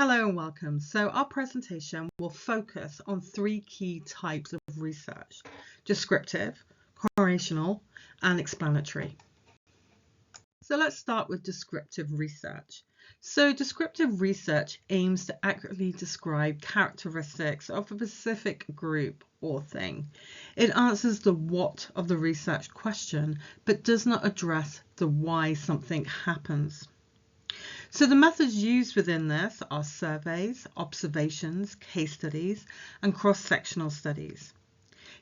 Hello and welcome. So our presentation will focus on three key types of research: descriptive, correlational, and explanatory. So let's start with descriptive research. So descriptive research aims to accurately describe characteristics of a specific group or thing. It answers the what of the research question, but does not address the why something happens. So the methods used within this are surveys, observations, case studies, and cross-sectional studies.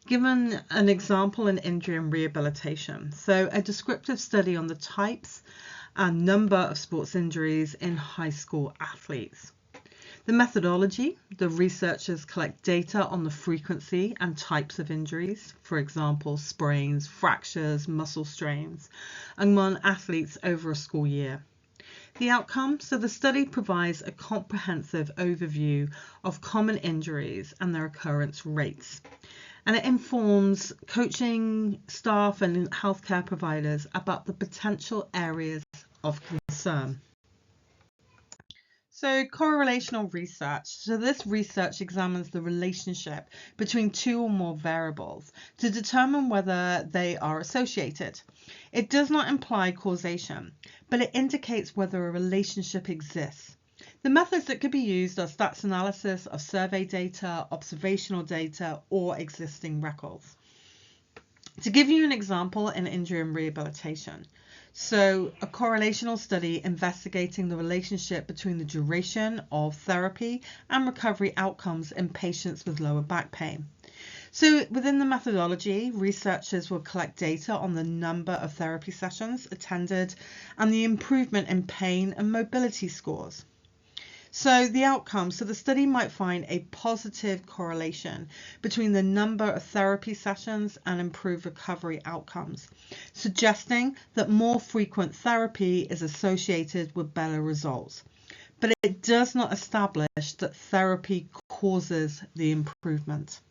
Given an example in injury and rehabilitation, so a descriptive study on the types and number of sports injuries in high school athletes. The methodology, the researchers collect data on the frequency and types of injuries, for example, sprains, fractures, muscle strains, among athletes over a school year. The outcome, so the study provides a comprehensive overview of common injuries and their occurrence rates. And it informs coaching staff and healthcare providers about the potential areas of concern. So correlational research. So this research examines the relationship between two or more variables to determine whether they are associated. It does not imply causation, but it indicates whether a relationship exists. The methods that could be used are stats analysis of survey data, observational data, or existing records. To give you an example in injury and rehabilitation, so a correlational study investigating the relationship between the duration of therapy and recovery outcomes in patients with lower back pain. So within the methodology, researchers will collect data on the number of therapy sessions attended and the improvement in pain and mobility scores. So the outcome, so the study might find a positive correlation between the number of therapy sessions and improved recovery outcomes, suggesting that more frequent therapy is associated with better results. But it does not establish that therapy causes the improvement.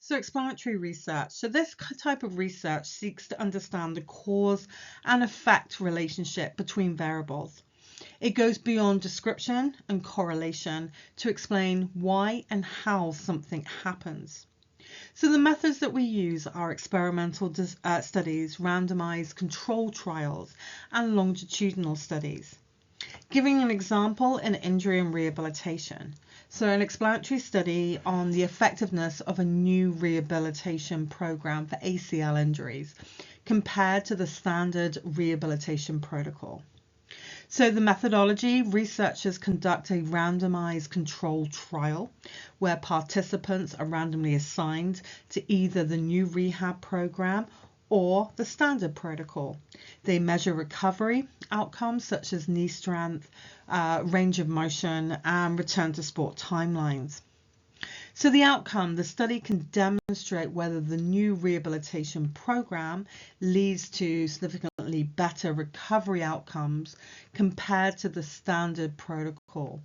So explanatory research. So this type of research seeks to understand the cause and effect relationship between variables. It goes beyond description and correlation to explain why and how something happens. So the methods that we use are experimental studies, randomized control trials, and longitudinal studies. Giving an example in injury and rehabilitation. So an explanatory study on the effectiveness of a new rehabilitation program for ACL injuries compared to the standard rehabilitation protocol. So the methodology, researchers conduct a randomized control trial where participants are randomly assigned to either the new rehab program or the standard protocol. They measure recovery outcomes such as knee strength, range of motion, and return to sport timelines. So the outcome, the study can demonstrate whether the new rehabilitation program leads to significantly better recovery outcomes compared to the standard protocol,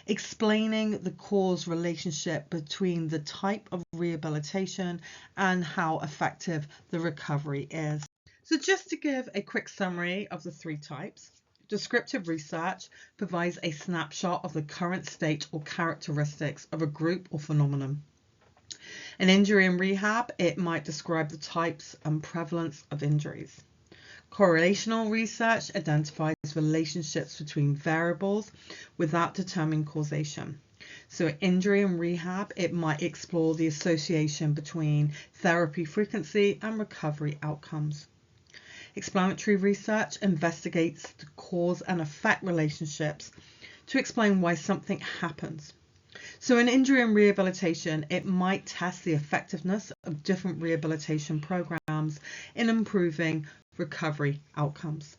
explaining the cause relationship between the type of rehabilitation and how effective the recovery is. So just to give a quick summary of the three types. Descriptive research provides a snapshot of the current state or characteristics of a group or phenomenon. In injury and rehab, it might describe the types and prevalence of injuries. Correlational research identifies relationships between variables without determining causation. So in injury and rehab, it might explore the association between therapy frequency and recovery outcomes. Explanatory research investigates the cause and effect relationships to explain why something happens. So in injury and rehabilitation, it might test the effectiveness of different rehabilitation programs in improving recovery outcomes.